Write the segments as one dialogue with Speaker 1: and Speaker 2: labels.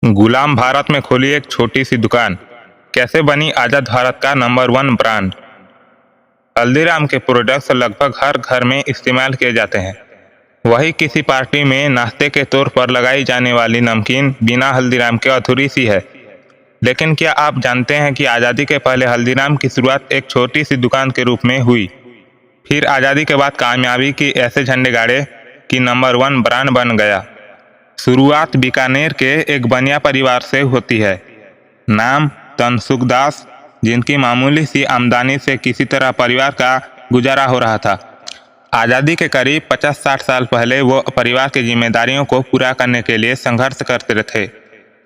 Speaker 1: गुलाम भारत में खोली एक छोटी सी दुकान, कैसे बनी आजाद भारत का नंबर 1 ब्रांड। हल्दीराम के प्रोडक्ट्स लगभग हर घर में इस्तेमाल किए जाते हैं। वही किसी पार्टी में नाश्ते के तौर पर लगाई जाने वाली नमकीन बिना हल्दीराम के अधूरी सी है। लेकिन क्या आप जानते हैं कि आज़ादी के पहले हल्दीराम की शुरुआत एक छोटी सी दुकान के रूप में हुई, फिर आज़ादी के बाद कामयाबी की ऐसे झंडे गाड़े कि नंबर 1 ब्रांड बन गया। शुरुआत बीकानेर के एक बनिया परिवार से होती है। नाम तनसुखदास, जिनकी मामूली सी आमदनी से किसी तरह परिवार का गुजारा हो रहा था। आज़ादी के करीब 50-60 साल पहले वो परिवार की जिम्मेदारियों को पूरा करने के लिए संघर्ष करते थे।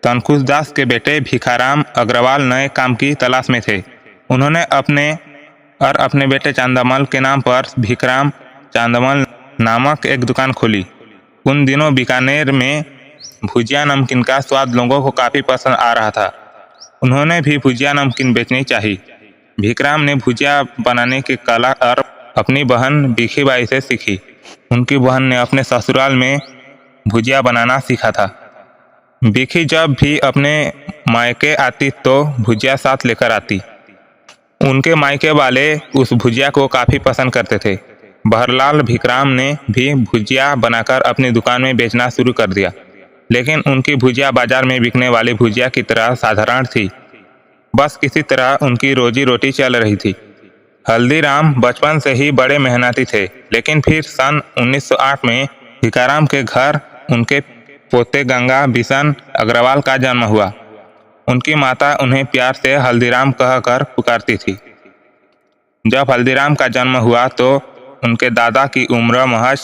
Speaker 1: तनसुखदास के बेटे भिखाराम अग्रवाल नए काम की तलाश में थे। उन्होंने अपने बेटे चांदामल के नाम पर भिखाराम चांदामल नामक एक दुकान खोली। उन दिनों बीकानेर में भुजिया नमकीन का स्वाद लोगों को काफ़ी पसंद आ रहा था। उन्होंने भी भुजिया नमकीन बेचनी चाहिए। भिखाराम ने भुजिया बनाने की कला और अपनी बहन भिखीबाई से सीखी। उनकी बहन ने अपने ससुराल में भुजिया बनाना सीखा था। भिखी जब भी अपने मायके आती तो भुजिया साथ लेकर आती। उनके मायके वाले उस भुजिया को काफ़ी पसंद करते थे। बहरहाल भिखाराम ने भी भुजिया बनाकर अपनी दुकान में बेचना शुरू कर दिया। लेकिन उनकी भुजिया बाजार में बिकने वाली भुजिया की तरह साधारण थी। बस किसी तरह उनकी रोजी रोटी चल रही थी। हल्दीराम बचपन से ही बड़े मेहनती थे। लेकिन फिर सन 1908 में भिखाराम के घर उनके पोते गंगा बिशन अग्रवाल का जन्म हुआ। उनकी माता उन्हें प्यार से हल्दीराम कहकर पुकारती थी। जब हल्दीराम का जन्म हुआ तो उनके दादा की उम्र महज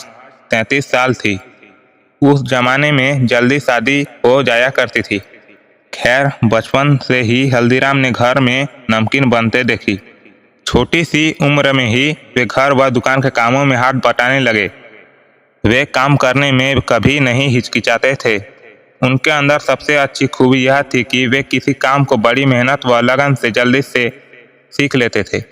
Speaker 1: 33 साल थी। उस जमाने में जल्दी शादी हो जाया करती थी। खैर, बचपन से ही हल्दीराम ने घर में नमकीन बनते देखी। छोटी सी उम्र में ही वे घर व दुकान के कामों में हाथ बटाने लगे। वे काम करने में कभी नहीं हिचकिचाते थे। उनके अंदर सबसे अच्छी खूबी यह थी कि वे किसी काम को बड़ी मेहनत व लगन से जल्दी से सीख लेते थे।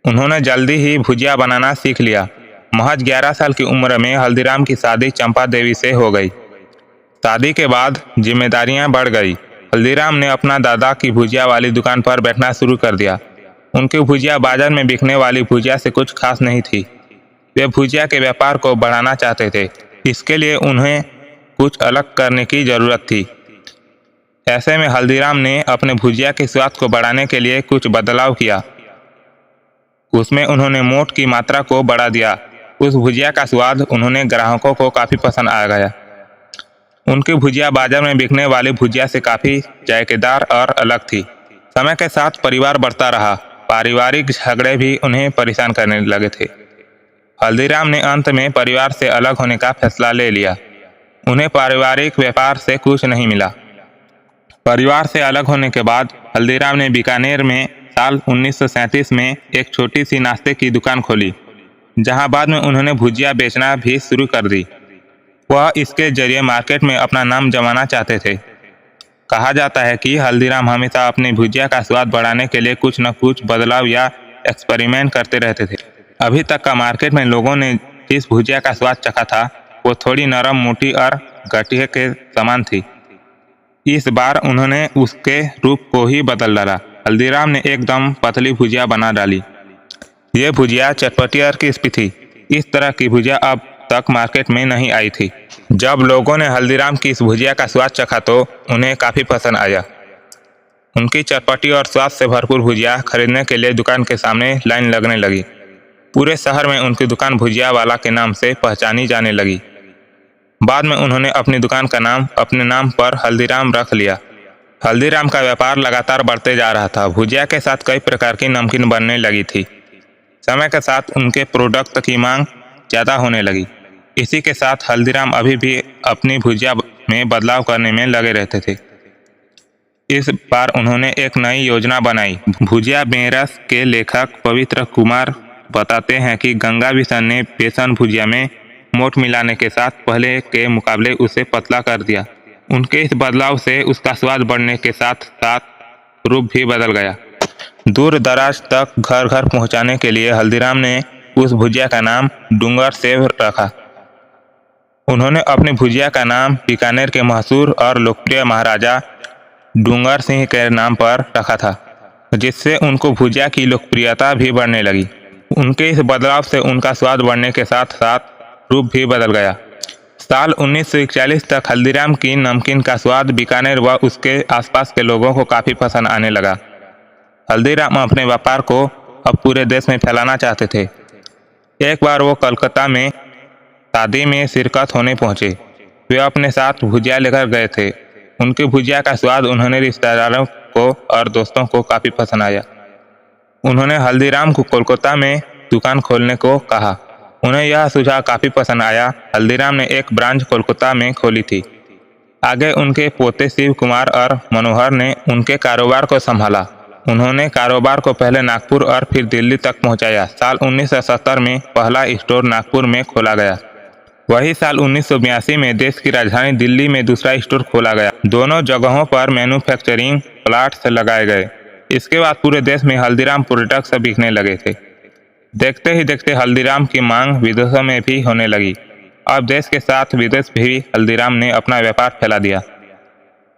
Speaker 1: उन्होंने जल्दी ही भुजिया बनाना सीख लिया। महज 11 साल की उम्र में हल्दीराम की शादी चंपा देवी से हो गई। शादी के बाद जिम्मेदारियां बढ़ गई। हल्दीराम ने अपना दादा की भुजिया वाली दुकान पर बैठना शुरू कर दिया। उनकी भुजिया बाजार में बिकने वाली भुजिया से कुछ खास नहीं थी। वे भुजिया के व्यापार को बढ़ाना चाहते थे। इसके लिए उन्हें कुछ अलग करने की जरूरत थी। ऐसे में हल्दीराम ने अपने भुजिया के स्वाद को बढ़ाने के लिए कुछ बदलाव किया। उसमें उन्होंने मोठ की मात्रा को बढ़ा दिया। उस भुजिया का स्वाद उन्होंने ग्राहकों को काफ़ी पसंद आ गया। उनकी भुजिया बाजार में बिकने वाली भुजिया से काफ़ी जायकेदार और अलग थी। समय के साथ परिवार बढ़ता रहा। पारिवारिक झगड़े भी उन्हें परेशान करने लगे थे। हल्दीराम ने अंत में परिवार से अलग होने का फैसला ले लिया। उन्हें पारिवारिक व्यापार से कुछ नहीं मिला। परिवार से अलग होने के बाद हल्दीराम ने बीकानेर में साल 1937 में एक छोटी सी नाश्ते की दुकान खोली, जहां बाद में उन्होंने भुजिया बेचना भी शुरू कर दी। वह इसके जरिए मार्केट में अपना नाम जमाना चाहते थे। कहा जाता है कि हल्दीराम हमेशा अपनी भुजिया का स्वाद बढ़ाने के लिए कुछ न कुछ बदलाव या एक्सपेरिमेंट करते रहते थे। अभी तक का मार्केट में लोगों ने जिस भुजिया का स्वाद चखा था वो थोड़ी नरम, मोटी और गठिया के समान थी। इस बार उन्होंने उसके रूप को ही बदल डाला। हल्दीराम ने एकदम पतली भुजिया बना डाली। ये भुजिया चटपटी और क्रिस्पी थी। इस तरह की भुजिया अब तक मार्केट में नहीं आई थी। जब लोगों ने हल्दीराम की इस भुजिया का स्वाद चखा तो उन्हें काफ़ी पसंद आया। उनकी चटपटी और स्वाद से भरपूर भुजिया खरीदने के लिए दुकान के सामने लाइन लगने लगी। पूरे शहर में उनकी दुकान भुजिया वाला के नाम से पहचानी जाने लगी। बाद में उन्होंने अपनी दुकान का नाम अपने नाम पर हल्दीराम रख लिया। हल्दीराम का व्यापार लगातार बढ़ते जा रहा था। भुजिया के साथ कई प्रकार की नमकीन बनने लगी थी। समय के साथ उनके प्रोडक्ट की मांग ज़्यादा होने लगी। इसी के साथ हल्दीराम अभी भी अपनी भुजिया में बदलाव करने में लगे रहते थे। इस बार उन्होंने एक नई योजना बनाई। भुजिया बेरस के लेखक पवित्र कुमार बताते हैं कि गंगा बिशन ने बेसन भुजिया में मोठ मिलाने के साथ पहले के मुकाबले उसे पतला कर दिया। उनके इस बदलाव से उसका स्वाद बढ़ने के साथ साथ रूप भी बदल गया। दूर दराज तक घर घर पहुंचाने के लिए हल्दीराम ने उस भुजिया का नाम डूंगर सेव रखा। उन्होंने अपनी भुजिया का नाम बीकानेर के मशहूर और लोकप्रिय महाराजा डूंगर सिंह के नाम पर रखा था, जिससे उनको भुजिया की लोकप्रियता भी बढ़ने लगी। उनके इस बदलाव से उनका स्वाद बढ़ने के साथ साथ रूप भी बदल गया। साल 1941 तक हल्दीराम की नमकीन का स्वाद बीकानेर व उसके आसपास के लोगों को काफ़ी पसंद आने लगा। हल्दीराम अपने व्यापार को अब पूरे देश में फैलाना चाहते थे। एक बार वो कलकत्ता में शादी में शिरकत होने पहुंचे। वे अपने साथ भुजिया लेकर गए थे। उनकी भुजिया का स्वाद उन्होंने रिश्तेदारों को और दोस्तों को काफ़ी पसंद आया। उन्होंने हल्दीराम को कोलकाता में दुकान खोलने को कहा। उन्हें यह सुझाव काफ़ी पसंद आया। हल्दीराम ने एक ब्रांच कोलकाता में खोली थी। आगे उनके पोते शिव कुमार और मनोहर ने उनके कारोबार को संभाला। उन्होंने कारोबार को पहले नागपुर और फिर दिल्ली तक पहुंचाया। साल 1970 में पहला स्टोर नागपुर में खोला गया। वही साल 1982 में देश की राजधानी दिल्ली में दूसरा स्टोर खोला गया। दोनों जगहों पर मैन्युफैक्चरिंग प्लांट्स लगाए गए। इसके बाद पूरे देश में हल्दीराम प्रोडक्ट्स बिकने लगे थे। देखते ही देखते हल्दीराम की मांग विदेशों में भी होने लगी। अब देश के साथ विदेश भी हल्दीराम ने अपना व्यापार फैला दिया।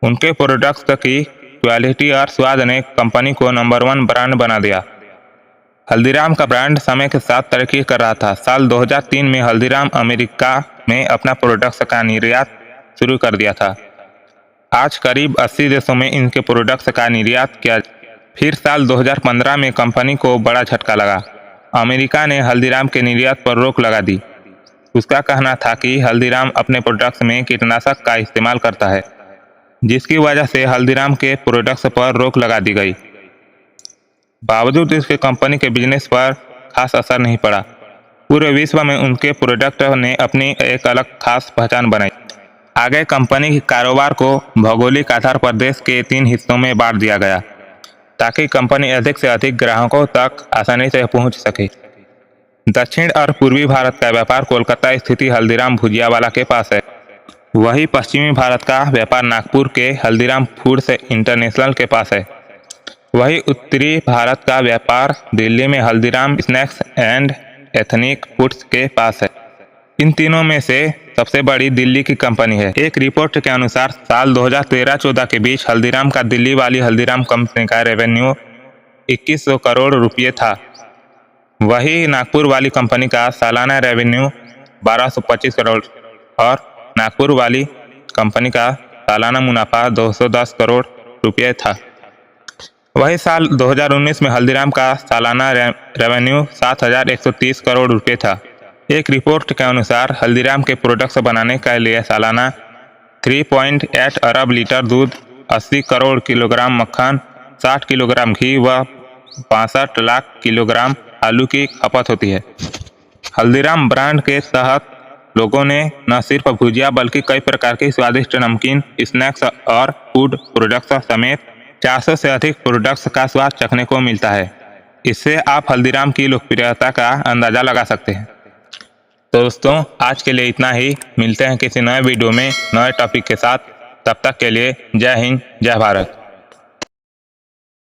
Speaker 1: उनके प्रोडक्ट्स की क्वालिटी और स्वाद ने कंपनी को नंबर 1 ब्रांड बना दिया। हल्दीराम का ब्रांड समय के साथ तरक्की कर रहा था। साल 2003 में हल्दीराम अमेरिका में अपना प्रोडक्ट्स का निर्यात शुरू कर दिया था। आज करीब 80 देशों में इनके प्रोडक्ट्स का निर्यात किया। फिर साल 2015 में कंपनी को बड़ा झटका लगा। अमेरिका ने हल्दीराम के निर्यात पर रोक लगा दी। उसका कहना था कि हल्दीराम अपने प्रोडक्ट्स में कीटनाशक का इस्तेमाल करता है, जिसकी वजह से हल्दीराम के प्रोडक्ट्स पर रोक लगा दी गई। बावजूद इसके कंपनी के बिजनेस पर खास असर नहीं पड़ा। पूरे विश्व में उनके प्रोडक्ट ने अपनी एक अलग खास पहचान बनाई। आगे कंपनी के कारोबार को भौगोलिक आधार पर देश के 3 हिस्सों में बांट दिया गया, ताकि कंपनी अधिक से अधिक ग्राहकों तक आसानी से पहुंच सके। दक्षिण और पूर्वी भारत का व्यापार कोलकाता स्थित हल्दीराम भुजियावाला के पास है। वही पश्चिमी भारत का व्यापार नागपुर के हल्दीराम फूड्स इंटरनेशनल के पास है। वही उत्तरी भारत का व्यापार दिल्ली में Haldiram snacks and ethnic foods के पास है। इन तीनों में से सबसे बड़ी दिल्ली की कंपनी है। एक रिपोर्ट के अनुसार साल 2013-14 के बीच हल्दीराम का दिल्ली वाली हल्दीराम कंपनी का रेवेन्यू 2100 करोड़ रुपये था। वही नागपुर वाली कंपनी का सालाना रेवेन्यू 1225 करोड़ और नागपुर वाली कंपनी का सालाना मुनाफा 210 करोड़ रुपये था। वही साल 2019 में हल्दीराम का सालाना रेवेन्यू 7130 करोड़ रुपये था। एक रिपोर्ट के अनुसार हल्दीराम के प्रोडक्ट्स बनाने के लिए सालाना 3.8 अरब लीटर दूध, 80 करोड़ किलोग्राम मक्खन, 60 किलोग्राम घी व 65 लाख किलोग्राम आलू की खपत होती है। हल्दीराम ब्रांड के तहत लोगों ने न सिर्फ भुजिया बल्कि कई प्रकार के स्वादिष्ट नमकीन, स्नैक्स और फूड प्रोडक्ट्स समेत 400 से अधिक प्रोडक्ट्स का स्वाद चखने को मिलता है। इससे आप हल्दीराम की लोकप्रियता का अंदाजा लगा सकते हैं। तो दोस्तों, आज के लिए इतना ही। मिलते हैं किसी नए वीडियो में नए टॉपिक के साथ। तब तक के लिए जय हिंद, जय भारत।